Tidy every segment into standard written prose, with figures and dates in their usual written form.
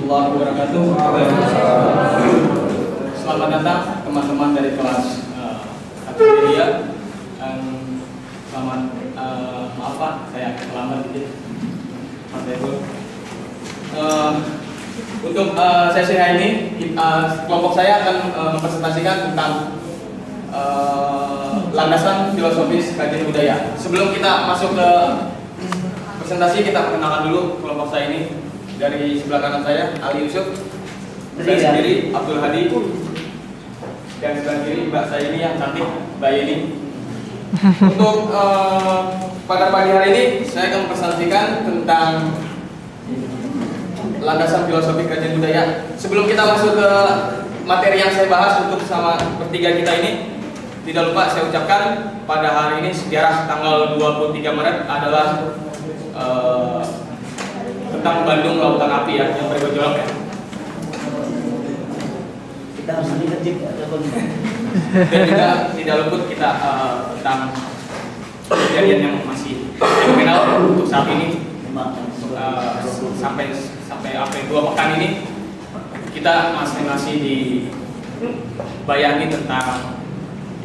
warahmatullahi wabarakatuh. Selamat datang teman-teman dari kelas media. Selamat maaf Pak, saya terlambat dikit. Untuk sesi hari ini, kelompok saya akan mempresentasikan tentang landasan filosofis kajian budaya. Sebelum kita masuk ke presentasi, kita perkenalkan dulu kelompok saya ini. Dari sebelah kanan saya, Ali Yusuf. Saya sendiri, Abdul Hadi. Dan sebelah kiri, Mbak saya ini yang cantik, Mbak Yeni. Untuk pada pagi hari ini, saya akan mempresentasikan tentang landasan filosofi kajian budaya. Sebelum kita masuk ke materi yang saya bahas untuk sama bertiga kita ini, tidak lupa saya ucapkan pada hari ini sejarah tanggal 23 Maret adalah tentang Bandung Lautan Api ya, yang bergejolak ya. Kita harus dikejip ya, Dan tidak luput kita tentang kejadian yang masih fenomenal untuk saat ini. Sampai apa 2 pekan ini kita masih dibayangi tentang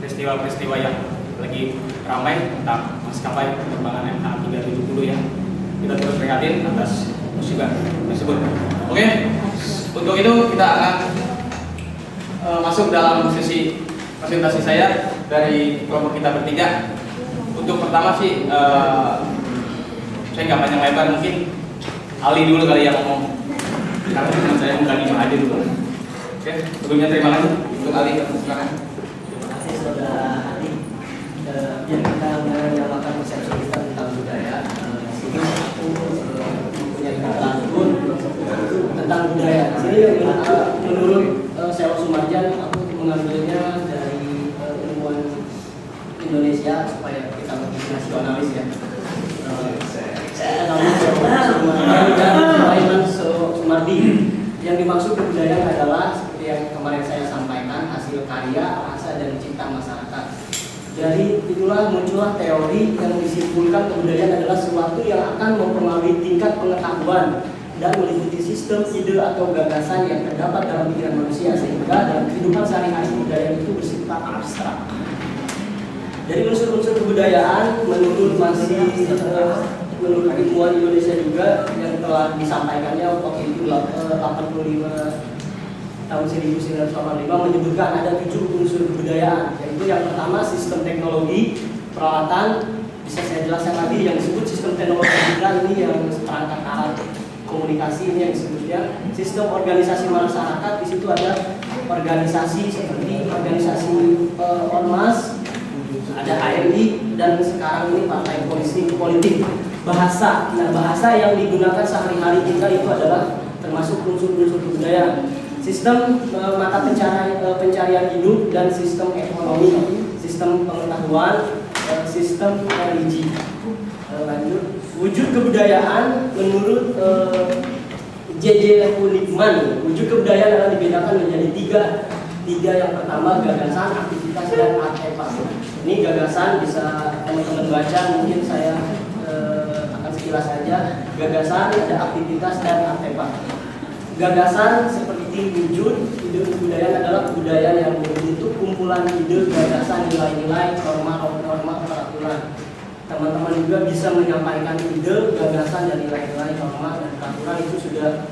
peristiwa-peristiwa yang lagi ramai tentang maskapai penerbangan MH370 ya. Kita terus prihatin atas musibah tersebut. Oke, untuk itu kita akan masuk dalam sesi presentasi saya dari kelompok kita bertiga. Untuk pertama sih, saya nggak panjang lebar, mungkin Ali dulu kali yang ngomong. Karena teman saya bukan Ima aja dulu. Oke, sebelumnya terima kasih untuk Ali. Silakan. Terima kasih saudara Hadi. Yang kita menyamakan persepsi kita tentang budaya. Sini aku mempunyai pengetahuan tentang budaya. Sini menurut Selo Sumarjan, aku mengambilnya dari ilmuwan Indonesia supaya kita lebih nasionalis ya. Saya namanya Sumarjan dan Sulaiman Sumardi. Yang dimaksud kebudayaan adalah seperti yang kemarin saya sampaikan, hasil karya, rasa dan cipta masyarakat. Dari itulah muncullah teori yang disimpulkan kebudayaan adalah sesuatu yang akan mempengaruhi tingkat pengetahuan dan meliputi sistem ide atau gagasan yang terdapat dalam pikiran manusia, sehingga dalam kehidupan sehari-hari budaya itu bersifat abstrak. Dari unsur-unsur kebudayaan menurut ilmuwan Indonesia juga yang telah disampaikannya waktu itu 85 tahun 1985 menyebutkan ada 7 unsur kebudayaan, yaitu yang pertama sistem teknologi, peralatan, bisa saya jelaskan lagi yang disebut sistem teknologi kita ini yang perangkat alat komunikasi ini yang disebutnya sistem organisasi masyarakat. Di situ ada organisasi seperti organisasi ormas, ada HMI, dan sekarang ini partai politik. Bahasa, nah bahasa yang digunakan sehari-hari kita itu adalah termasuk unsur-unsur kebudayaan. Sistem mata pencarian hidup dan sistem ekonomi, sistem pengetahuan, sistem religi. Lanjut, wujud kebudayaan menurut J.J. Kunikman, wujud kebudayaan adalah dibedakan menjadi tiga. Yang pertama gagasan, aktivitas, dan artefak. Ini gagasan bisa teman-teman baca, mungkin saya akan sekilas saja. Gagasan, ada aktivitas, dan artefak. Gagasan seperti wujud, ide kebudayaan adalah kebudayaan yang membentuk kumpulan ide, gagasan, nilai-nilai, norma, peraturan. Teman-teman juga bisa menyampaikan ide, gagasan, dan nilai-nilai, norma, dan peraturan itu sudah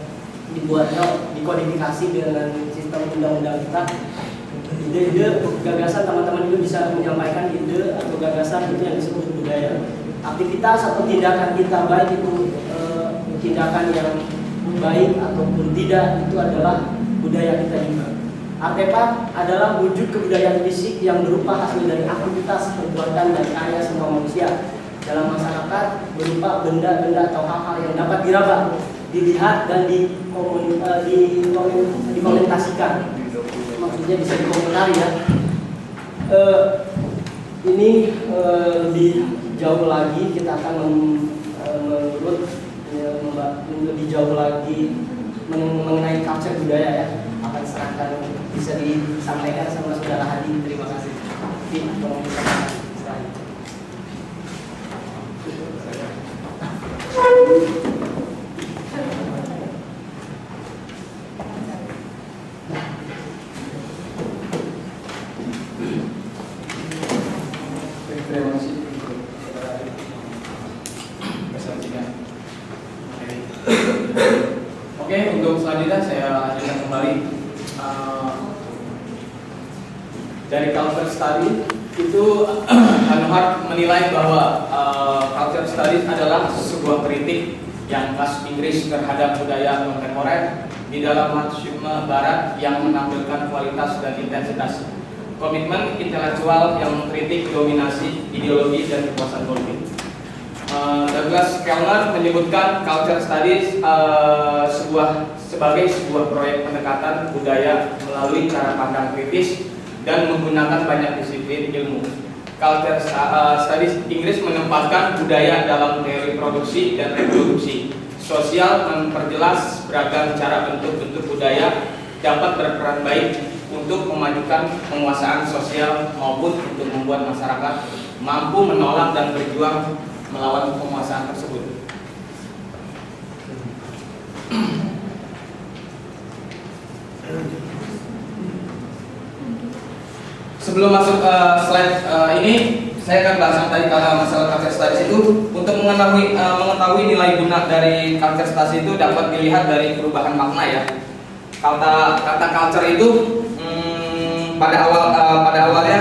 dibuatnya, dikodifikasi dengan sistem undang-undang kita. Ide-ide, gagasan, teman-teman juga bisa menyampaikan ide atau gagasan itu yang disebut budaya. Aktivitas atau tindakan kita, baik itu tindakan yang baik ataupun tidak, itu adalah budaya kita juga. Artefak adalah wujud kebudayaan fisik yang berupa hasil dari aktivitas, perbuatan, dan karya semua manusia dalam masyarakat, berupa benda-benda atau hal-hal yang dapat diraba, dilihat, dan dikomentasikan. Maksudnya bisa dikomentari ya. Ini lebih jauh lagi kita akan lebih jauh lagi mengenai culture budaya ya. Akan serahkan bisa disampaikan sama saudara Hadi. Terima kasih. Tolong disampaikan. Oke, untuk selanjutnya saya lanjutkan kembali. Dari culture study itu Hanhart menilai bahwa culture studies adalah sebuah kritik yang khas Inggris terhadap budaya kontemporer di dalam marxisme barat yang menampilkan kualitas dan intensitas komitmen intelektual yang mengkritik dominasi ideologi dan kekuasaan politik. Douglas Kellner menyebutkan culture studies sebagai sebuah proyek pendekatan budaya melalui cara pandang kritis dan menggunakan banyak disiplin ilmu. Culture studies Inggris menempatkan budaya dalam teori produksi dan reproduksi sosial, memperjelas beragam cara bentuk-bentuk budaya dapat berperan baik untuk memajukan penguasaan sosial maupun untuk membuat masyarakat mampu menolak dan berjuang melawan penguasaan tersebut. Sebelum masuk ke slide ini, saya akan bahas tadi karena masalah culture studies itu. Untuk mengetahui nilai guna dari culture studies itu dapat dilihat dari perubahan makna ya. Kata culture itu pada awalnya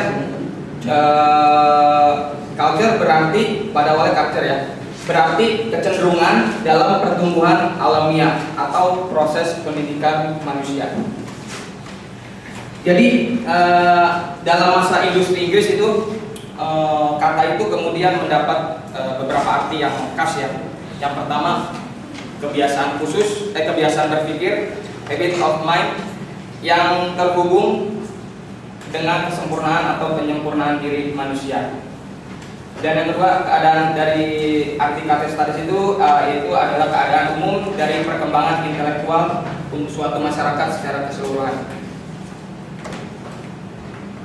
culture berarti pada awalnya culture ya, berarti kecenderungan dalam pertumbuhan alamiah atau proses pendidikan manusia. Jadi dalam masa industri Inggris itu kata itu kemudian mendapat beberapa arti yang khas ya. Yang pertama kebiasaan khusus, kebiasaan berpikir, habit of mind yang terhubung dengan kesempurnaan atau penyempurnaan diri manusia. Dan yang kedua, keadaan dari arti culture studies itu yaitu adalah keadaan umum dari perkembangan intelektual untuk suatu masyarakat secara keseluruhan.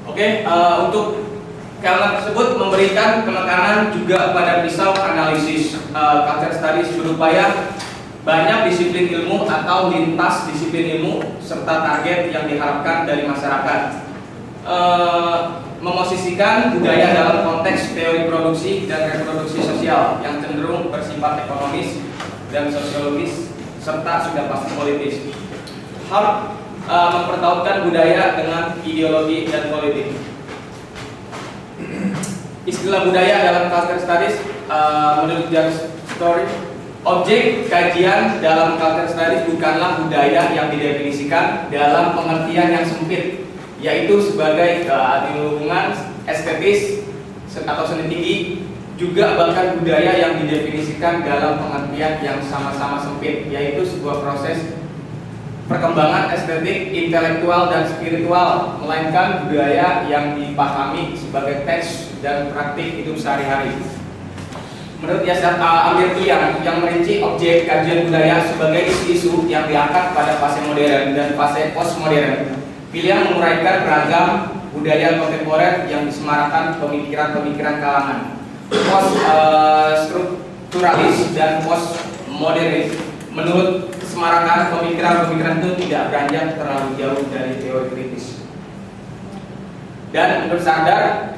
Oke, untuk Kellner tersebut memberikan penekanan juga pada pisau analisis. Culture studies berupaya banyak disiplin ilmu atau lintas disiplin ilmu serta target yang diharapkan dari masyarakat. Memosisikan budaya dalam konteks teori produksi dan reproduksi sosial yang cenderung bersifat ekonomis dan sosiologis serta sudah pasti politis. Hart mempertautkan budaya dengan ideologi dan politik. Istilah budaya dalam culture studies menurut John Story, objek kajian dalam culture studies bukanlah budaya yang didefinisikan dalam pengertian yang sempit, yaitu sebagai lingkungan estetis atau seni tinggi, juga bahkan budaya yang didefinisikan dalam pengertian yang sama-sama sempit, yaitu sebuah proses perkembangan estetik, intelektual, dan spiritual, melainkan budaya yang dipahami sebagai teks dan praktik hidup sehari-hari. Menurut Yasser Amirkian yang merinci objek kajian budaya sebagai isu-isu yang diangkat pada fase modern dan fase postmodern, pilihan menguraikan beragam budaya kontemporer yang disemarakan pemikiran-pemikiran kalangan post-strukturalis dan postmodernis. Menurut kesemarakan pemikiran-pemikiran itu tidak beranjak terlalu jauh dari teori kritis. Dan menurut Sandar,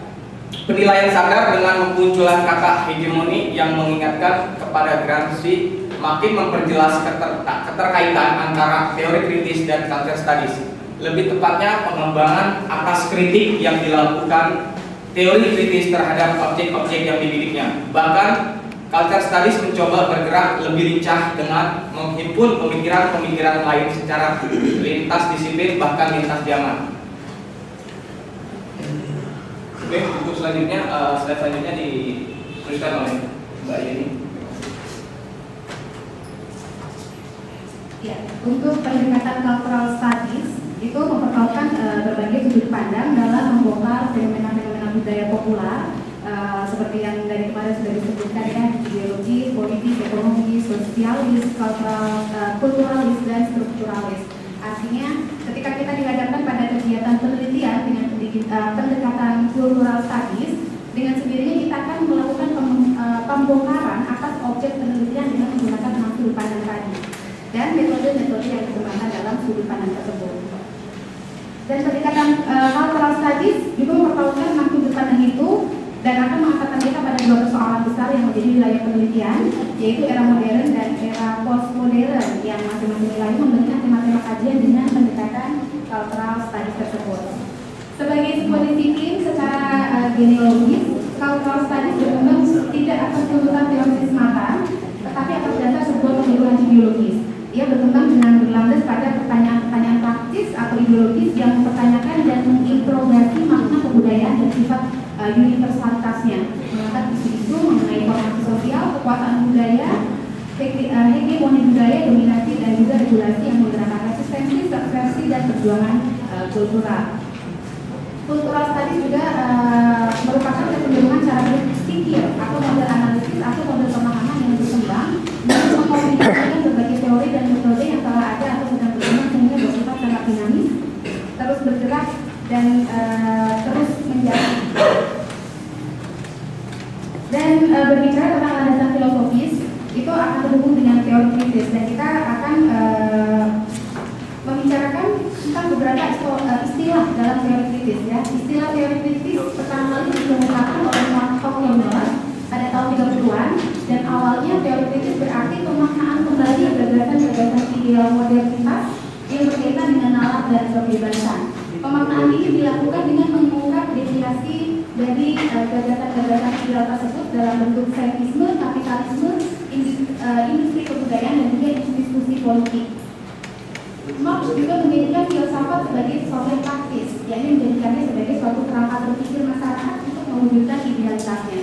penilaian Sandar dengan memunculan kata hegemoni yang mengingatkan kepada Gramsci makin memperjelas keterkaitan antara teori kritis dan culture studies. Lebih tepatnya pengembangan atas kritik yang dilakukan teori kritis terhadap objek-objek yang dibidiknya. Bahkan culture studies mencoba bergerak lebih lincah dengan menghimpun pemikiran-pemikiran lain secara lintas disiplin bahkan lintas zaman. Oke, untuk selanjutnya, slide selanjutnya dituliskan oleh Mbak Yeni. Ya, untuk pendekatan cultural studies itu mempertautkan berbagai sudut pandang dalam membongkar fenomena-fenomena budaya populer seperti yang dari kemarin sudah disebutkan ya, ideologi, politik, ekonomi, sosialis, kulturalis, dan strukturalis. Artinya ketika kita dihadapkan pada kegiatan penelitian dengan pendekatan cultural studies, dengan sendirinya kita akan melakukan pembongkaran atas objek penelitian dengan menggunakan 6 sudut pandang tadi dan metode-metode yang dikembangkan dalam sudut pandang tersebut. Dan pendekatan cultural studies juga mempertautkan 6 sudut pandang itu dan akan mengangkat kesempatan kita pada dua persoalan besar yang menjadi wilayah penelitian, yaitu era modern dan era postmodern, yang masing-masing wilayah memberikan tema-tema kajian dengan pendekatan cultural studies tersebut. Sebagai sebuah disiplin secara genealogis, cultural studies berkembang tidak atas tuntutan teori semata, tetapi atas dasar sebuah pemikiran ideologis. Ia berkembang dengan berlandas pada pertanyaan-pertanyaan praktis atau ideologis yang mempertanyakan dan menginterogasi makna kebudayaan dan sifat universalitasnya, mengangkat isu-isu mengenai formasi sosial, kekuasaan budaya, hegemoni budaya, dominasi dan juga regulasi yang menggerakkan resistensi, subversi dan perjuangan kultural. Kultural studies juga merupakan kecenderungan cara berpikir atau model analisis atau model pemahaman yang berkembang dan mengkombinasikan berbagai teori dan metode yang telah ada atau sedang berkembang sehingga bersifat sangat dinamis, terus bergerak dan terus menjadi. Dan berbicara tentang landasan filosofis itu akan terhubung dengan teori kritis, dan kita akan membicarakan tentang beberapa istilah dalam teori kritis ya. Istilah teori kritis pertama kali dikemukakan oleh Mark Horkheimer pada tahun 30-an, dan awalnya teori kritis berarti pemaknaan kembali gagasan-gagasan ideal modernitas yang berkaitan dengan nalar dan kebebasan. Pemaknaan ini dilakukan dengan mengungkap definisi dari gagasan-gagasan ideal tersebut dalam bentuk saintisme, kapitalisme, industri kebudayaan dan juga institusi politik. Marx juga menjadikan filsafat sebagai sesuatu yang praktis, yakni menjadikannya sebagai suatu kerangka berpikir masyarakat untuk mewujudkan idealitasnya,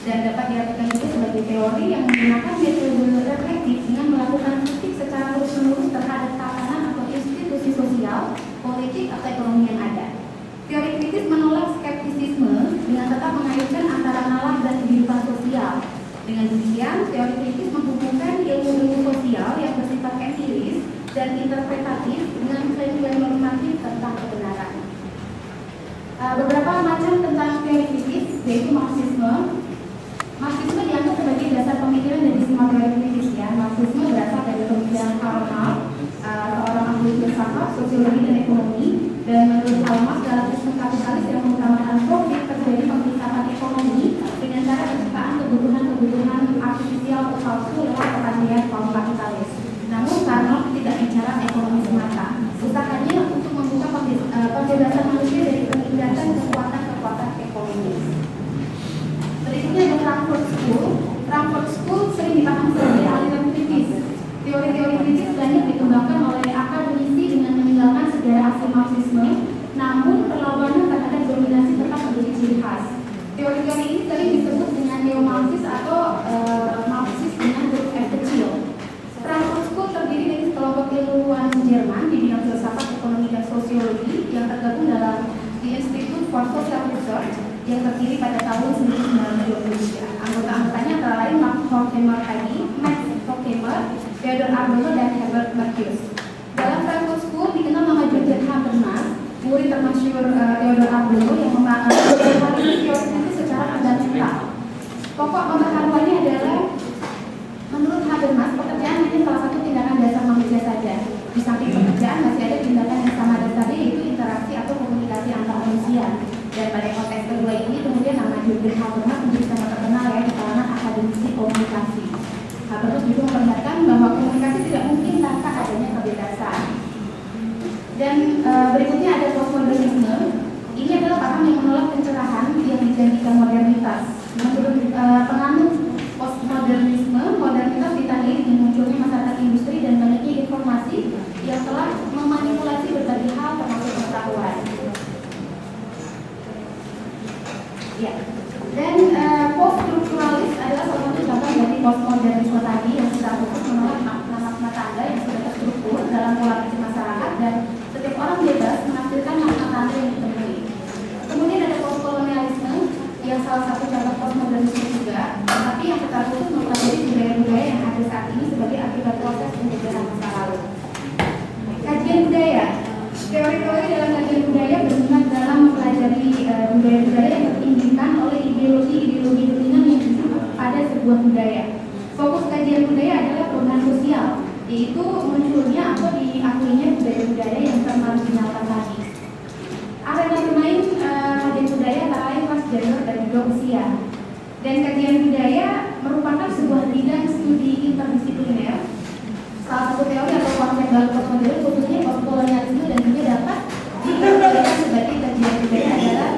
dan dapat diartikan juga sebagai teori yang menggunakan metode reflektif dengan melakukan kritik secara terus-menerus terhadap tatanan atau institusi sosial, politik atau ekonomi yang ada. Teori kritis menolak skeptisisme dengan tetap mengaitkan antara nalar dan kehidupan sosial. Dengan demikian, teori kritis menghubungkan ilmu-ilmu sosial yang bersifat empiris dan interpretatif dengan klaim-klaim normatif tentang kebenaran. Beberapa macam tentang teori kritis, yaitu Marxisme. Marxisme dianggap sebagai dasar pemikiran dari semua teori kritis ya. Marxisme berasal dari pemikiran Karl Marx, seorang ahli filsafat, sosiologi dan ekonomi. Dan menurut Karl Marx, dalam sistem kapitalis yang mengutamakan profit, terjadi pemerintahan ekonomi dengan cara penciptaan kebutuhan artifisial atau palsu lewat kepastian kaum kapitalis. Namun Karl Marx tidak bicara ekonomi semata. Usahanya untuk membuka pembebasan manusia dari penindasan kekuatan ekonomi. Berikutnya ada Frankfurt School. Frankfurt School sering dipahami sebagai aliran kritis. Teori-teori kritis banyak dikembangkan oleh akademisi dengan meninggalkan sejarah asli Marxisme, namun perlawanan terhadap dominasi tetap menjadi ciri khas. Teori-teori ini sering disebut dengan neo-Marxis atau Marxis dengan huruf F kecil. Frankfurt School terdiri dari sekelompok ilmuwan Jerman di bidang filsafat, ekonomi, dan sosiologi yang tergabung dalam The Institute for Social Research yang terdiri pada tahun 1923. Anggota-anggotanya antara lain Mark Horkheimer tadi, Max Horkheimer, Theodor Adorno, dan Herbert Marcuse. Dalam Frankfurt School dikenal nama Jürgen Habermas, murid termasyhur Theodor Adorno yang memahami teori secara fundamental. Pokok pembaharuannya adalah menurut Habermas, pekerjaan hanya salah satu tindakan dasar manusia saja. Di samping pekerjaan masih ada tindakan yang sama dasarnya, yaitu interaksi atau komunikasi antar manusia. Dan pada konteks kedua ini kemudian nama Jürgen Habermas menjadi sangat terkenal ya di kalangan akademisi komunikasi. Habermas juga memperlihatkan bahwa komunikasi tidak mungkin tanpa adanya kebebasan. Dan berikutnya ada postmodernisme. Ini adalah paham yang menolak pencerahan yang dijanjikan modernitas. Menurut penganut postmodernisme, modernitas ditandai dengan munculnya masyarakat industri dan banyaknya informasi yang telah memanipulasi berbagai hal termasuk pengetahuan. Ya. Dan poststrukturalis adalah salah satu contoh dari postmodernisme tadi yang secara khusus menolak makna-makna tanda yang sudah terstruktur dalam pola pikir masyarakat, dan setiap orang bebas menafsirkan makna tanda yang ditemui. Kemudian ada postkolonialisme yang salah satu contoh postmodernisme juga, tapi yang secara khusus mempelajari budaya-budaya yang ada saat ini sebagai akibat proses penjajahan masa lalu. Kajian budaya. Teori-teori dalam kajian budaya berminat dalam mempelajari budaya-budaya yang diinginkan oleh ideologi-ideologi dominan yang pada sebuah budaya. Fokus kajian budaya adalah perubahan sosial, yaitu munculnya atau diakuinya budaya-budaya yang termarginalkan tadi. Arena bermain kajian budaya antara lain ras, gender, dan juga usia. Dan kajian budaya merupakan sebuah bidang studi interdisipliner. Salah satu teori atau konsep dalam postmodern khususnya postkolonialisme dan juga dapat dikategorikan sebagai kajian budaya adalah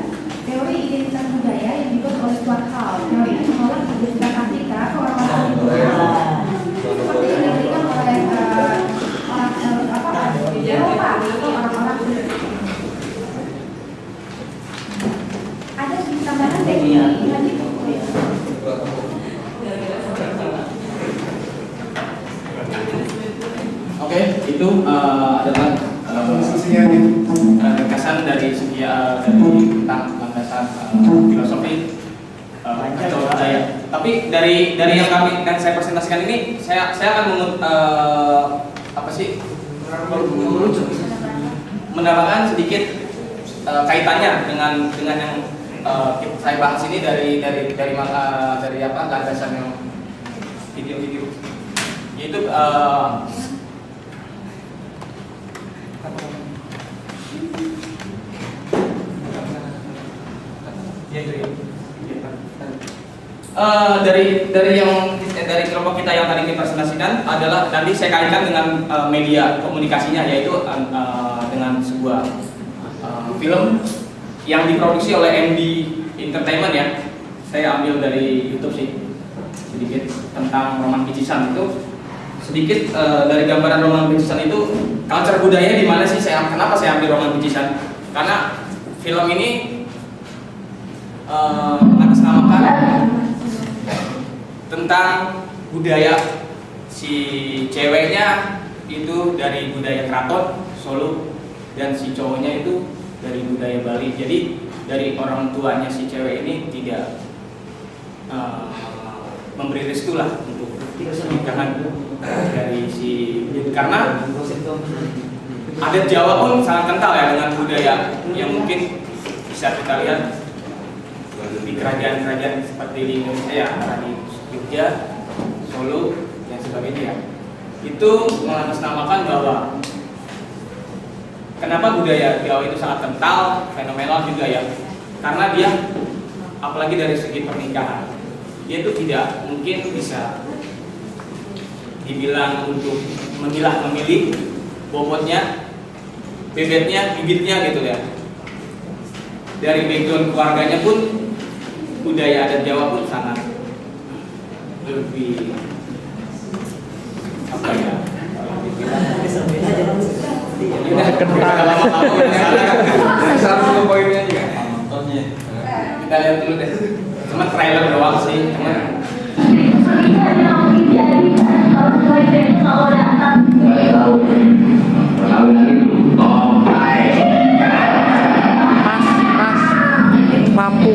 teori identitas budaya yang dibuat oleh Stuart Hall. Teori ini menolak identitas Afrika ke orang-orang seperti yang diberikan oleh Eropa atau orang-orang ada tambahan teknik lagi. Oke, itu adalah ringkasan dari segi dari tentang landasan filosofi atau budaya. Tapi dari yang saya presentasikan ini, saya akan menambahkan sedikit kaitannya dengan yang saya bahas ini dari landasan yang video-video, yaitu dari kelompok kita yang tadi kita presentasikan adalah nanti saya kaitkan dengan media komunikasinya, yaitu dengan sebuah film yang diproduksi oleh MD Entertainment ya. Saya ambil dari YouTube sih sedikit tentang Roman Picisan itu. Sedikit dari gambaran Roman Picisan itu, culture budaya di mana sih kenapa saya ambil Roman Picisan? Karena film ini mengatasnamakan tentang budaya si ceweknya itu dari budaya keraton Solo dan si cowoknya itu dari budaya Bali. Jadi dari orang tuanya si cewek ini tidak memberi restu lah untuk pernikahan dari si, karena adat Jawa pun sangat kental ya dengan budaya yang mungkin bisa kita lihat di kerajaan-kerajaan seperti di Indonesia ya, di Jogja, Solo, dan sebagainya ya. Itu mengatasnamakan bahwa kenapa budaya Jawa itu sangat kental, fenomenal juga ya, karena dia apalagi dari segi pernikahan, dia itu tidak mungkin bisa dibilang untuk memilih bobotnya, bebetnya, bibitnya gitu ya. Dari background keluarganya pun budaya adat Jawa pun sangat lebih apa ya? Kita lihat dulu deh. Cuma trailer doang sih. Lampu.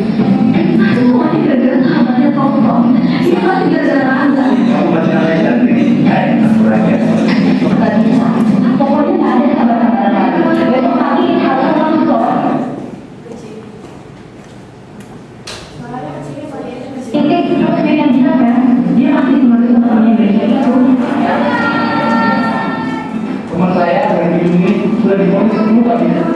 Teman saya dari ini sudah diponis semua dia.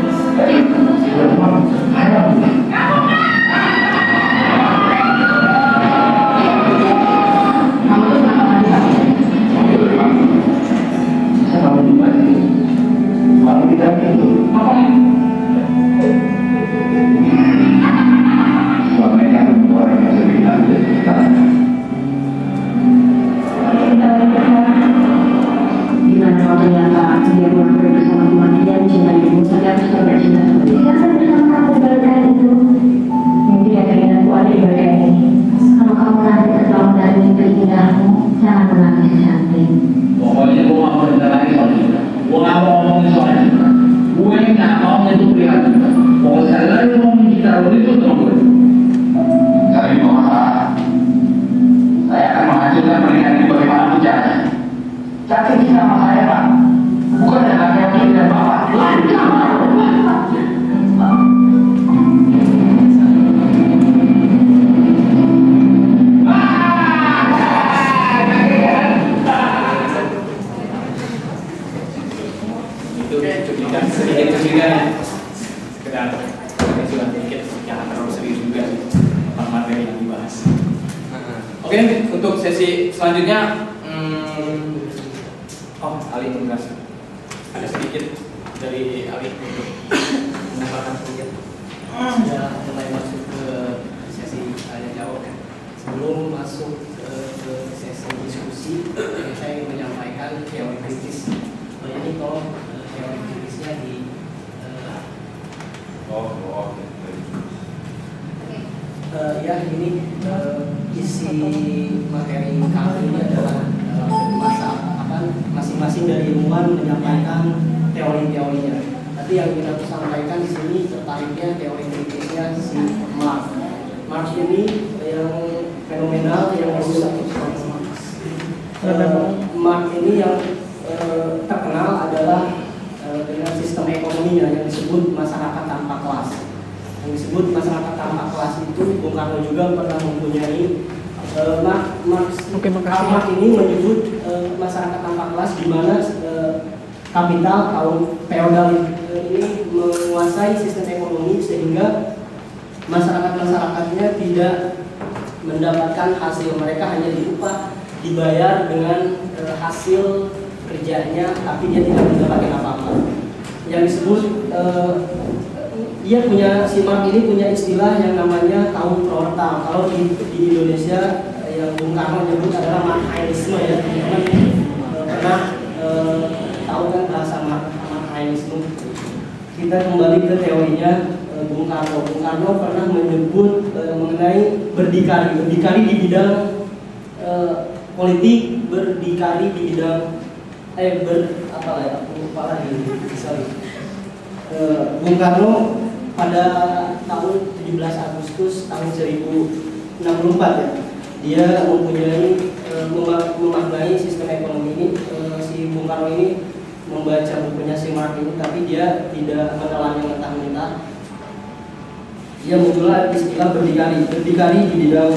Pokoknya gue gak mau cerita lagi soal itu. Gue gak mau ngomongin soal itu. Gue gak mau nyentuh prihatin. Pokoknya sekali lagi ngomongin kita lo itu sama gue. Cari masalah. Saya akan menghancurkan pernikahan ini bagaimanapun caranya. Cari sama saya Pak. Bukan dengan laki-laki dan bapak. Sedikit sekedar sedikit jangan terlalu serius juga materi yang dibahas. Oke, untuk sesi selanjutnya, Ali Tunggas. Ada sedikit dari Ali untuk menambahkan sedikit. Sudah mulai masuk ke sesi tanya jawab ya. Sebelum masuk ke sesi diskusi, saya ingin menyampaikan teori kritis. Ini tolong teori kritisnya di ya ini isi materi kali ini adalah masing-masing dari ilmuwan menyampaikan teori-teorinya. Tapi yang kita sampaikan di sini tertariknya teori kritisnya si Marx. Marx ini yang fenomenal yang Marx ini yang terkenal adalah dengan sistem ekonominya yang disebut masyarakat tanpa kelas. Yang disebut masyarakat tanpa kelas itu Bung Karno juga pernah mempunyai Marx ini menyebut masyarakat tanpa kelas di mana kapital kaum feodal ini menguasai sistem ekonomi sehingga masyarakat-masyarakatnya tidak mendapatkan hasil, mereka hanya diupah, dibayar dengan hasil kerjanya, tapi dia tidak mendapatkan apa-apa. Yang disebut dia punya si Marx ini punya istilah yang namanya kaum proletar. Kalau di Indonesia yang Bung Karno nyebut adalah Marxisme ya, teman-teman pernah tahu kan bahasa Marxisme. Kita kembali ke teorinya Bung Karno. Bung Karno pernah menyebut mengenai berdikari di bidang politik, berdikari di bidang Bung Karno pada tahun 17 Agustus tahun 1064 ya, dia mempunyai memaknai sistem ekonomi ini. Si Bung Karno ini membaca bukunya si Marx ini, tapi dia tidak menelannya mentah-mentah. Dia muncullah istilah berdikari di bidang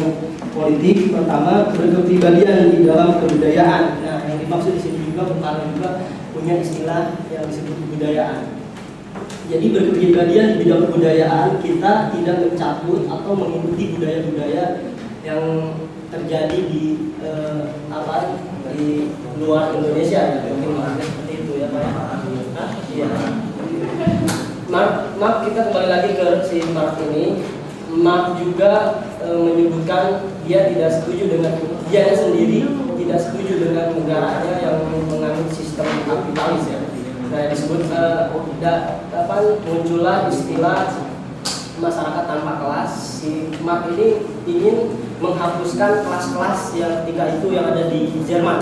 politik. Pertama, berkepribadian di dalam kebudayaan. Nah, yang dimaksud di sini juga Bung Karno juga punya istilah yang disebut kebudayaan. Jadi berkepribadian di bidang kebudayaan, kita tidak mencabut atau mengikuti budaya-budaya yang terjadi di di luar Indonesia ya, mungkin seperti itu ya Pak. Iya. Marx kita kembali lagi ke si Marx ini. Marx juga menyebutkan dia tidak setuju dengan dia sendiri, tidak setuju dengan negaranya yang menganut sistem kapitalis ya. Nah, disebut muncullah istilah masyarakat tanpa kelas. Si Marx ini ingin menghapuskan kelas-kelas yang ketika itu yang ada di Jerman.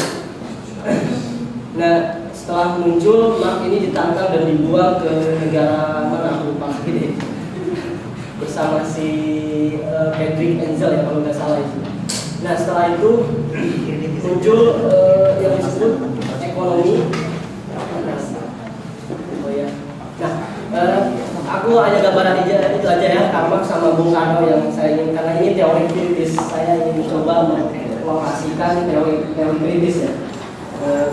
Nah, setelah muncul Marx ini ditangkap dan dibuang ke negara mana lupa ini bersama si Friedrich Engels ya kalau nggak salah itu. Nah, setelah itu muncul yang disebut ekonomi. Aku hanya gambaran itu aja ya, Karl sama Bung Karno yang saya ingin, karena ini teori kritis, saya ingin coba melokasikan teori kritis ya.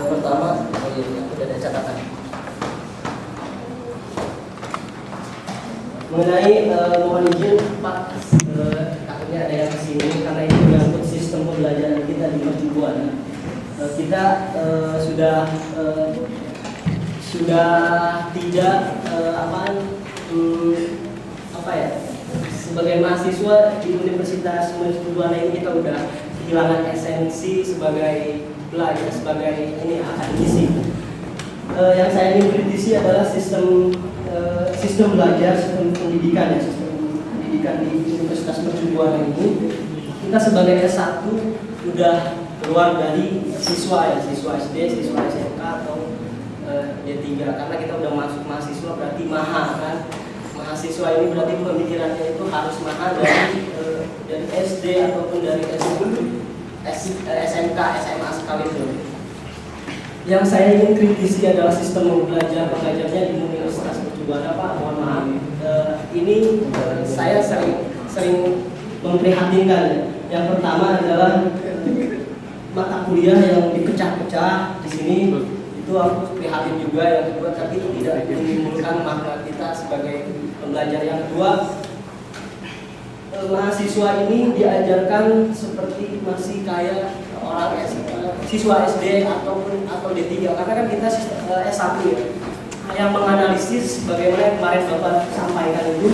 Pertama, udah ada catatan mengenai mohon izin Pak, takutnya ada yang kesini karena ini menyangkut sistem pembelajaran kita di percubuan. Kita sudah tidak sebagai mahasiswa di Universitas Mercubuana ini kita udah kehilangan esensi sebagai belajar, sebagai ini akademisi. Yang saya ingin kritisi adalah sistem belajar, sistem pendidikan ya, sistem pendidikan di Universitas Mercubuana ini. Kita sebagai S1 udah keluar dari siswa SD, siswa SMK atau D3, karena kita udah masuk mahasiswa berarti mahal kan. Mahasiswa ini berarti pemikirannya itu harus mahal dari SD ataupun dari SMK, SMA sekalipun. Yang saya ingin kritisi adalah sistem pengajarnya di Universitas Mercubuana Pak. Mohon maaf, ini saya sering memprihatinkan. Yang pertama adalah mata kuliah yang dipecah-pecah di sini. Itu aku prihatin juga. Yang kedua, tapi itu tidak menimbulkan makna kita sebagai pembelajar. Yang kedua, mahasiswa ini diajarkan seperti masih kayak orang siswa SD atau D3, karena kan kita S1 ya, yang menganalisis bagaimana yang kemarin Bapak sampaikan itu,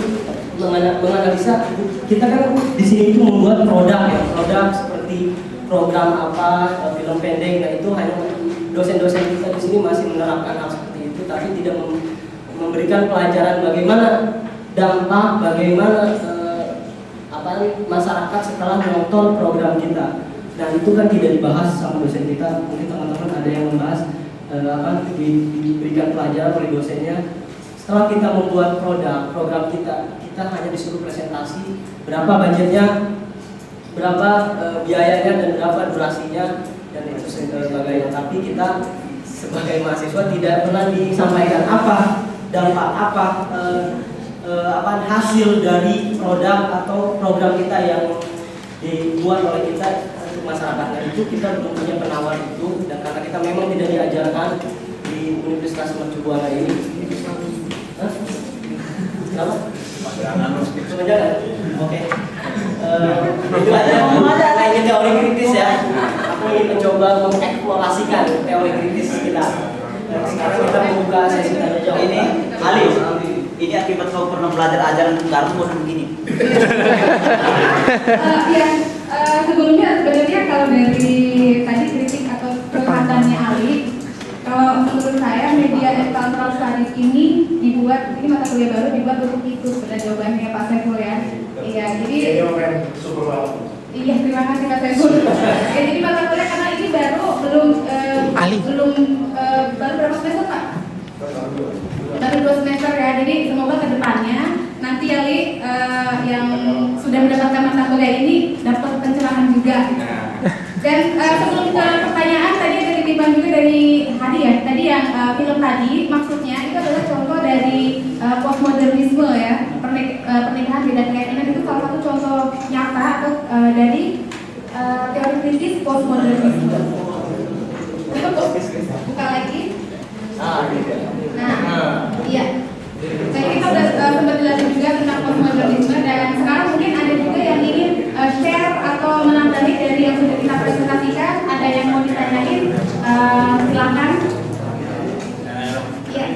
menganalisa kita kan di sini itu membuat produk ya, produk seperti program apa, film pendek. Nah itu hanya dosen-dosen kita di sini masih menerapkan hal seperti itu, tapi tidak memberikan pelajaran bagaimana dampak, bagaimana masyarakat setelah menonton program kita. Dan itu kan tidak dibahas sama dosen kita. Mungkin teman-teman ada yang membahas diberikan pelajaran oleh dosennya. Setelah kita membuat program kita hanya disuruh presentasi berapa budgetnya, berapa biayanya, dan berapa durasinya, dan itu sebagainya. Tapi kita sebagai mahasiswa tidak pernah disampaikan apa dampak, apa hasil dari produk atau program kita yang dibuat oleh kita untuk masyarakat. Dan itu kita belum punya penawar itu, dan karena kita memang tidak diajarkan di Universitas Mercu Buana ini. Kenapa? Sebenarnya oke. Itu aja. Nah, ini teori kritis ya. Aku ingin mencoba mengeksplorasikan teori kritis kita. Sekarang kita membuka sesi tanya jawab. Ini Ali, ini akibat kau pernah belajar ajaran Karmu begini. Ya, sebelumnya sebenarnya kalau dari tadi kritik atau curhatannya Ali, kalau menurut saya media cultural studies ini dibuat, ini mata kuliah baru dibuat untuk itu, sudah jawabannya Pak Saiful ya. Iya, jadi iya, terima kasih Pak Saiful. Ya, jadi mata kuliah karena ini baru baru berapa semester Pak? Baru 2 semester ya. Jadi semoga kedepannya nanti Ali yang sudah mendapatkan mata kuliah ini dapat pencerahan juga. Dan sebelum ke pertanyaan tadi ada titipan juga dari Hadi ya. Tadi yang film tadi maksudnya itu adalah contoh dari postmodernisme ya. Pernikahan beda keyakinan itu salah satu contoh nyata atau dari teori kritis postmodernisme. Buka lagi. Nah, iya. Jadi kita sudah sempat jelasin juga tentang postmodernisme, dan sekarang mungkin ada juga yang ingin share atau menambahi dari yang sudah kita presentasikan. Ada yang mau ditanyain? Silakan. Iya.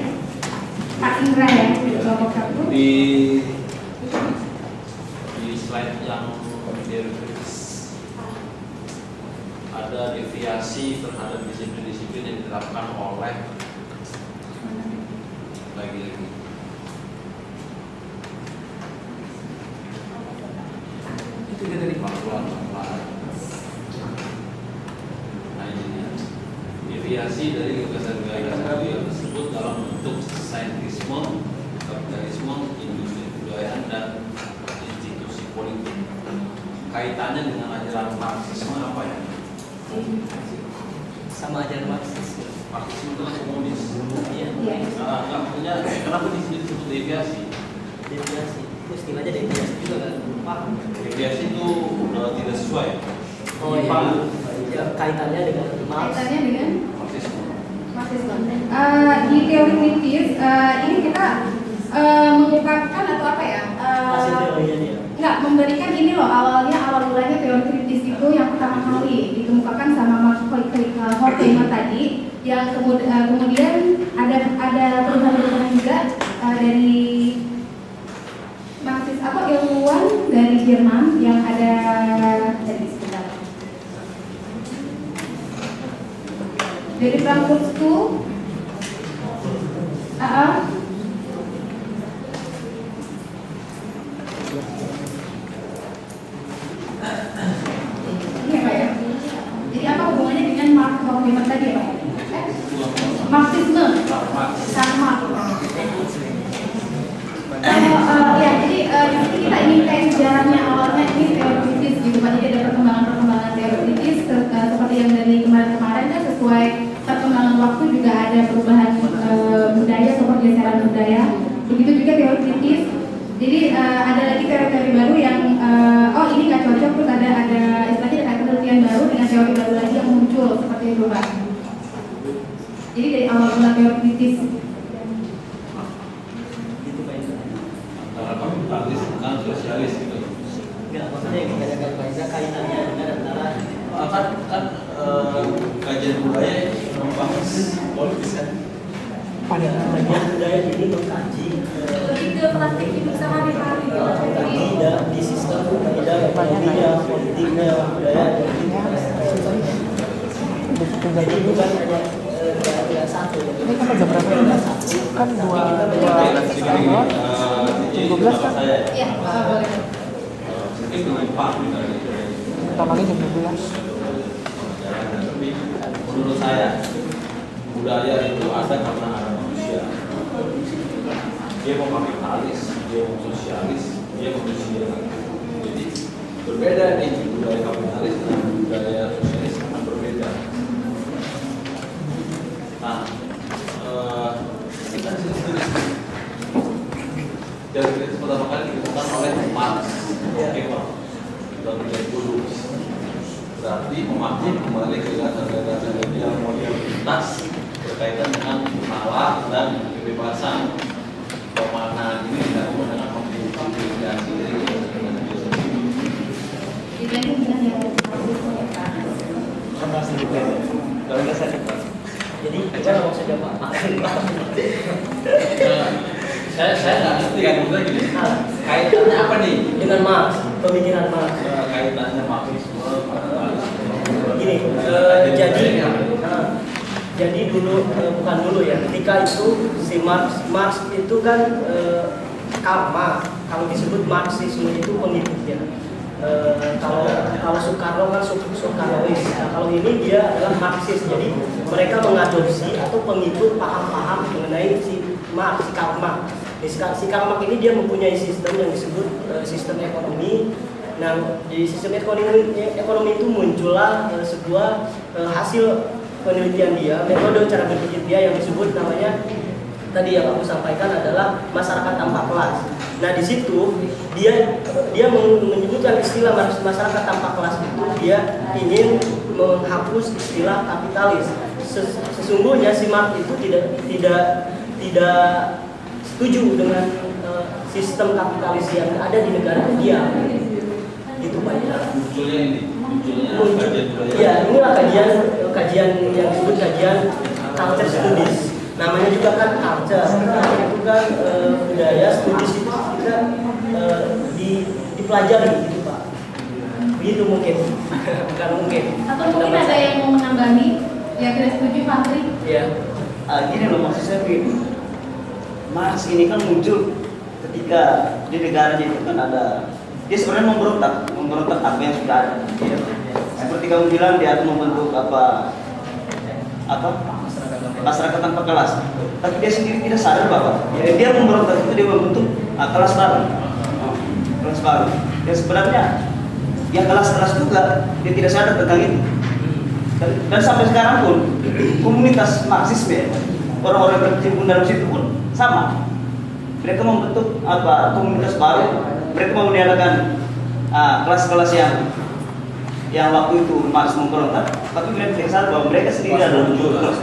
Pak Indra ya, kelompok 1. Di slide yang kritis ada deviasi terhadap disiplin-disiplin yang diterapkan oleh lagi-lagi itu dia dari faktual. Nah ini deviasi dari gagasan-gagasan beliau tersebut dalam bentuk saintisme, kapitalisme, industri kebudayaan, dan institusi politik. Kaitannya dengan ajaran Marxisme apa ya? Sama ajaran Marxisme. Marxisme itu kan komunis. Iya. Nah, maksudnya kenapa di sini disebut deviasi? Deviasi. Itu istilahnya deviasi juga kan? Paham. Deviasi itu tidak sesuai. Oh iya. Ya, kaitannya dengan Kaitannya dengan Marxisme. Marxisme. Di teori kritis ini kita mengungkapkan atau apa ya? hasil teorinya dia. Enggak, memberikan ini loh awal mulanya teori kritis itu yang pertama kali ditemukan sama Max Horkheimer tadi, yang kemudian ada perubahan-perubahan juga dari Marxis ilmuwan dari Jerman yang ada dari sekitar dari Frankfurt School. Ini ya Pak ya. Jadi apa hubungannya dengan Marx Horkheimer tadi ya Pak? Marxisme sama. Ya, jadi di sini kita ingin kayak sejarahnya awalnya ini teori kritis gitu Pak. Jadi ada perkembangan teori kritis seperti yang dari kemarin kan, sesuai perkembangan waktu juga ada perubahan budaya atau pergeseran budaya. Begitu juga teori kritis. Jadi ada lagi teori-teori baru yang ini nggak cocok, terus ada istilahnya ada penelitian baru dengan teori baru lagi yang muncul seperti itu Pak. Jadi dari awal mula teori kritis. Antara kapitalis dengan sosialis gitu. kaitannya dengan antara kajian budaya membahas politis kan. kajian budaya ini mengkaji Lebih ke praktik hidup sehari-hari. di sistem ekonominya, politiknya, budaya. Jadi bukan hanya nggak satu. Ini kan jam berapa? Kan 12 kan? Iya, boleh. Mungkin dengan Pak misalnya. Bentar lagi jam 12. Tapi menurut saya budaya itu ada karena ada manusia. Dia mau kapitalis, dia mau sosialis, dia manusia. Jadi berbeda nih budaya kapitalis dan budaya sosialis sangat berbeda. Nah, kita disini dari kritis pertama kali ditemukan oleh Marx. Oke Pak, tahun 20. Berarti memakai kembali ke dasar-dasar ideal modernitas berkaitan dengan nalar dan kebebasan. Pemaknaan ini tidak dengan mengidentifikasi dari Jadi gimana maksudnya Pak? saya nggak ngerti kan maksudnya gini. Kaitannya apa nih? Dengan Marx, pemikiran Marx. Kaitannya marxisme, Gini, jadi dulu bukan dulu ya. Ketika itu si Marx itu kan kalau disebut Marxisme itu pengikutnya. Kalau Soekarno kan Soekarnois. Nah, kalau ini dia adalah Marxis. Jadi mereka mengadopsi atau pengikut paham-paham mengenai si Marx, si Karl Marx. Si Karl Marx ini dia mempunyai sistem yang disebut sistem ekonomi. Nah, di sistem ekonomi itu muncullah sebuah hasil penelitian dia, metode cara berpikir dia yang disebut namanya tadi yang aku sampaikan adalah masyarakat tanpa kelas. Nah, di situ dia menyebutkan istilah masyarakat tanpa kelas itu dia ingin menghapus istilah kapitalis. Sesungguhnya si Marx itu tidak setuju dengan sistem kapitalis yang ada di negara dia. Gitu Pak. munculnya kajian budaya. Ya, inilah kajian yang disebut kajian culture studies. Namanya juga kan culture. Itu kan budaya studies itu kita dipelajari gitu Pak. Begitu mungkin. Bukan mungkin. Atau mungkin ada yang mau menambahi yang tidak setuju Pak Tri? Iya. Gini loh maksud saya begini. Marx ini kan muncul ketika di negaranya itu kan ada dia sebenarnya memberontak apa yang sudah ada. Ya. Seperti kamu bilang dia akan membentuk apa masyarakat tanpa kelas. Tapi dia sendiri tidak sadar bahwa dia memberontak itu dia membentuk kelas baru. Kelas baru. Dan sebenarnya yang kelas-kelas juga dia tidak sadar tentang itu. Dan sampai sekarang pun komunitas Marxisme orang-orang yang tercimpung dalam situ pun sama. Mereka membentuk komunitas baru. Mereka menggunakan kelas-kelas yang waktu itu Marx memberontak, tapi mereka tidak sadar bahwa mereka sendiri adalah kelas.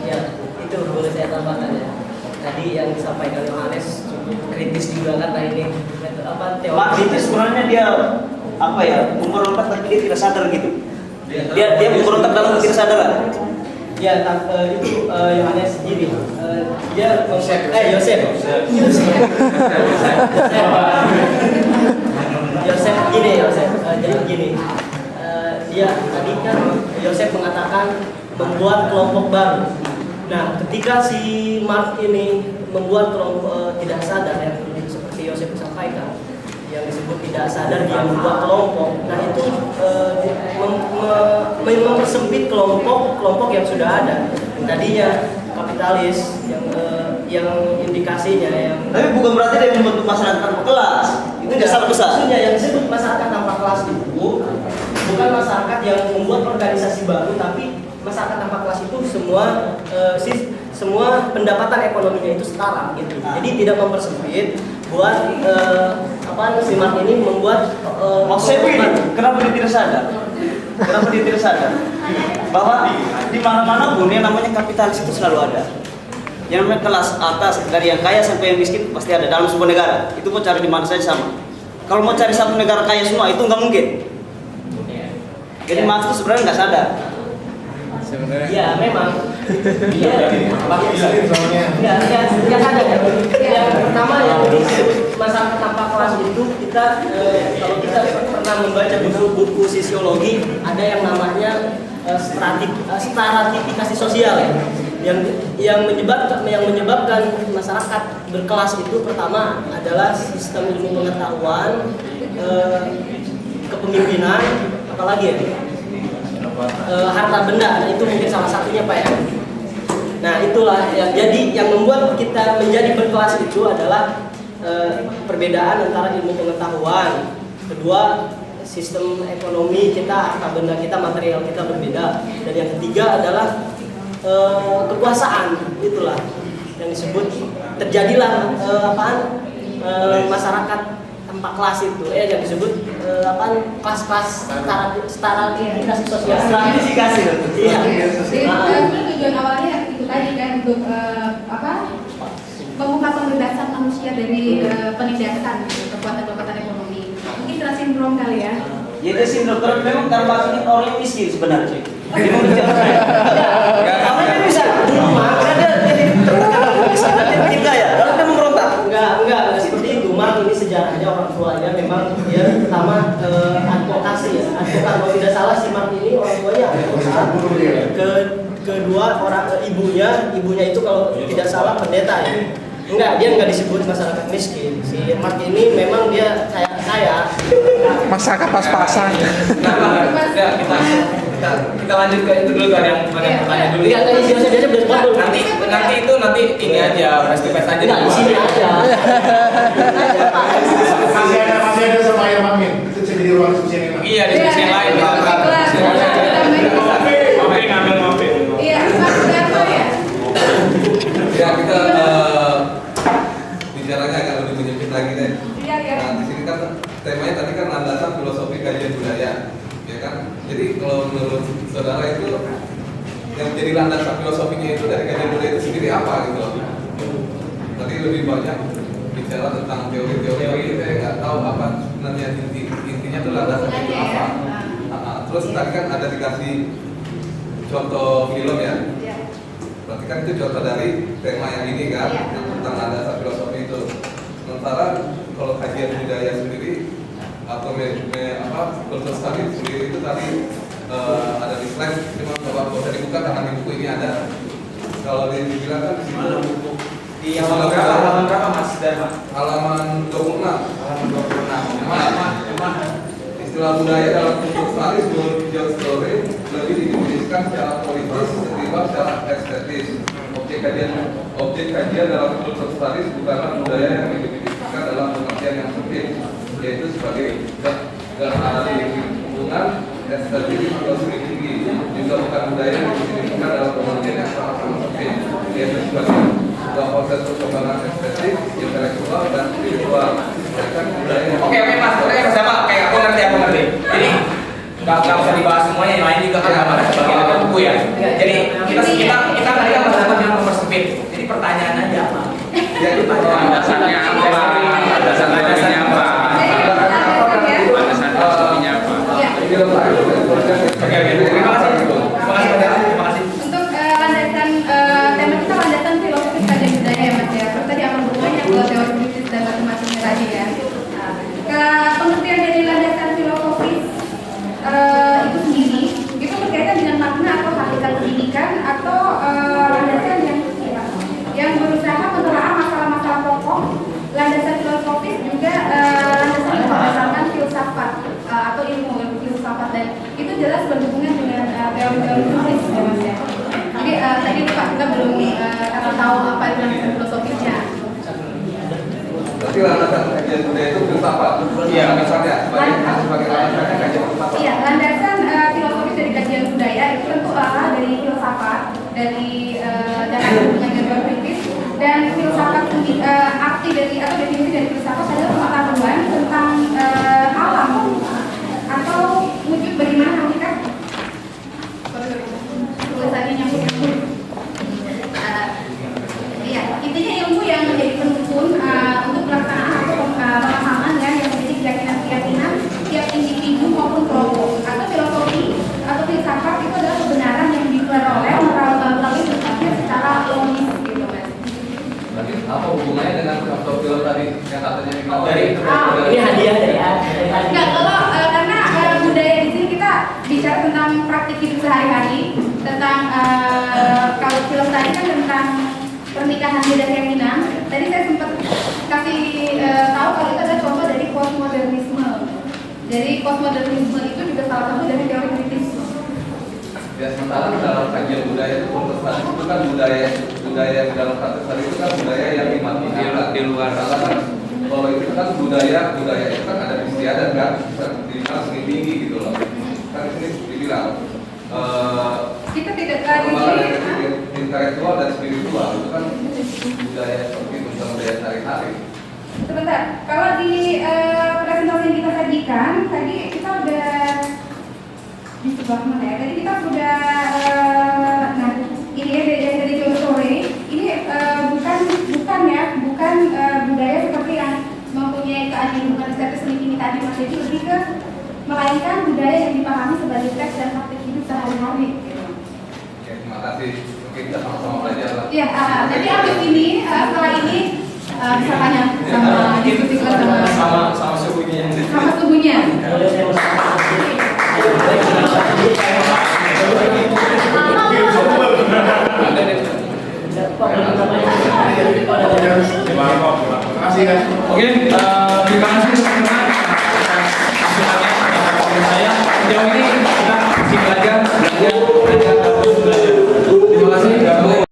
Ya, itu boleh saya tambahkan ya. Tadi yang disampaikan Yohanes cukup kritis juga karena ini teori. Marx itu sebenarnya dia memberontak tapi dia tidak sadar gitu. Dia memberontak dalam tidak sadar. Ya, itu Yohanes gini. Dia Yosef. Yosef gini. Jadi begini. Dia tadi kan Yosef mengatakan membuat kelompok baru. Nah, ketika si Marx ini membuat kelompok tidak sadar yang seperti Yosef sampaikan, yang disebut tidak sadar dia membuat kelompok. Nah, itu mempersempit kelompok yang sudah ada. Tadinya kapitalis yang indikasinya yang. Tapi bukan berarti dia membentuk masyarakat tanpa kelas. Itu tidak salah besar. Maksudnya yang disebut masyarakat tanpa kelas itu bukan masyarakat yang membuat organisasi baru, tapi masyarakat tanpa kelas itu semua pendapatan ekonominya itu setara gitu. Jadi tidak mempersempit buat si Marx ini membuat maksudnya kenapa dia tidak sadar? Kenapa dia tidak sadar bahwa di mana-mana pun yang namanya kapitalis itu selalu ada. Yang namanya kelas atas dari yang kaya sampai yang miskin pasti ada dalam sebuah negara. Itu mau cari di mana saja sama. Kalau mau cari satu negara kaya semua itu nggak mungkin. Jadi Marx itu sebenarnya nggak sadar. Ya memang. Iya. Ya ada ya. Yang pertama yang disebut masalah tanpa kelas itu kita kalau kita pernah membaca buku sosiologi ada yang namanya stratifikasi sosial ya. Yang menyebabkan masyarakat berkelas itu pertama adalah sistem ilmu pengetahuan, kepemimpinan, apalagi ya. Harta benda, itu mungkin salah satunya Pak ya. Nah itulah ya, jadi yang membuat kita menjadi berkelas itu adalah perbedaan antara ilmu pengetahuan, kedua sistem ekonomi kita, harta benda kita, material kita berbeda, dan yang ketiga adalah kekuasaan. Itulah yang disebut terjadilah masyarakat tanpa kelas itu yang disebut kelas-kelas stratifikasi sosial. Stratifikasi itu. Iya. Jadi tujuan awalnya itu tadi kan untuk membuka pembebasan manusia dari penindasan kekuatan-kekuatan ekonomi. Mungkin kena sindrom kali ya. Ya itu sindrom, tapi memang karena ini orang yang miskin sebenarnya. Dia mau bicara. Kamu bisa dulu mah, karena dia jadi terkenal bisa dia bikin gaya, lalu dia memberontak. Enggak seperti itu. Mark ini sejarahnya orang tuanya memang dia pertama advokasi ya. Advokat kalau tidak salah si Mark ini orang tuanya advokat. Kedua orang ibunya itu kalau tidak salah pendeta ya. Enggak, dia enggak disebut masyarakat miskin. Si Mark ini memang dia kaya. Masyarakat pas-pasan. Kita lanjut ke itu dulu kan yang pertanyaan dulu. Iya, tadi biasa udah Nanti ini aja face-to-face aja. Enggak, di sini aja. Masih ada sama yang makin. Itu bisa jadi ruang diskusi yang lain. Iya, diskusi yang lain. Ngopi. Iya, Mas Darto ya. Ya kita bicaranya agak lebih menyempit lagi deh. Iya. Nah di sini kan temanya tadi kan landasan filosofi kajian budaya, ya kan? Jadi kalau menurut saudara itu yang menjadi landasan filosofinya itu dari kajian budaya itu sendiri apa gitu loh? Tadi lebih banyak bicara tentang teori-teori, saya nggak tahu apa sebenarnya intinya itu landasan itu apa. Terus tadi kan ada dikasih contoh film ya. Berarti kan itu contoh dari tema yang ini kan, tentang landasan filosofi itu. Sementara kalau kajian budaya sendiri atau cultural studies sendiri itu tadi ada di slide, cuma coba bisa dibuka karena di buku ini ada. Kalau dibilang kan di sini buku di halaman berapa Mas Dharma? Halaman 26. Halaman 26. Emang Istilah budaya dalam kultur studies menurut John Story lebih didefinisikan secara politis ketimbang secara estetis. Objek kajian dalam kultur studies bukanlah budaya yang didefinisikan dalam pengertian yang sempit, yaitu sebagai analisis lingkungan, estetis atau seni tinggi. Juga bukan budaya yang didefinisikan dalam pengertian yang sama-sama sempit, yaitu sebagai proses perkembangan estetik, intelektual, dan spiritual. Oke Mas, sama kayak aku ngerti. Jadi nggak usah dibahas semuanya, yang lain juga kan ada sebagian ada buku ya. Jadi kita tadi kan mendapat yang mempersempit. Jadi pertanyaan aja apa? Jadi Landasannya apa? Landasannya apa? Landasan filosofinya apa? Oke, terima kasih. Untuk landasan tema kita landasan filosofi kajian budaya ya Mas ya. Terus tadi akan bertanya ke teori kritis dan macam-macamnya tadi ya. Ke pengertian dari landasan filosofis itu sendiri itu berkaitan dengan makna atau hakikat pendidikan atau landasan yang berusaha menelaah masalah-masalah pokok. Landasan filosofis juga landasan yang berdasarkan filsafat atau ilmu filsafat, dan itu jelas berhubungan dengan teori-teori kritis ya Mas ya. Jadi tadi Pak kita belum tahu apa itu landasan filosofisnya. Berarti landasan kajian budaya itu filsafat. Iya, misalnya sebagai landasan kajian filsafat. Iya, landasan filosofis dari kajian budaya itu tentu dari filsafat, dari dan ada hubungan dengan teori kritis, dan filsafat arti dari atau definisi dari filsafat adalah pengetahuan tentang alam atau wujud bagaimana hakikat. Tulisannya nyambung. tentang pernikahan beda keyakinan. Tadi saya sempat kasih tahu kalau itu ada contoh dari postmodernisme. Jadi postmodernisme itu juga salah satu dari teori kritis. Ya, sementara dalam kajian budaya itu Protestan itu kan budaya yang dalam Protestan itu kan budaya yang di luar kan. Kalau itu kan budaya itu kan ada istiadat kan, dibilang seni tinggi gitu loh. Kan ini dibilang Kita tidak perkembangan lagi dari intelektual dan spiritual itu kan budaya seperti itu, bukan budaya sehari-hari. sebentar. Kalau di presentasi yang kita sajikan tadi kita udah di sebelah mana ya? Tadi kita sudah nah ini ya dari John Torrey ini bukan budaya seperti yang mempunyai keanehan seperti seni kini tadi Mas Dedi, lebih ke melainkan budaya yang dipahami sebagai teks dan praktik hidup sehari-hari. Oke, terima kasih. Oke, kita sama-sama belajar lah. Ya, jadi abis ini setelah ini bisa tanya sama diskusi kelas sama suhunya. sama tubuhnya. Boleh saya Terima kasih ya. Oke, terima kasih teman-teman.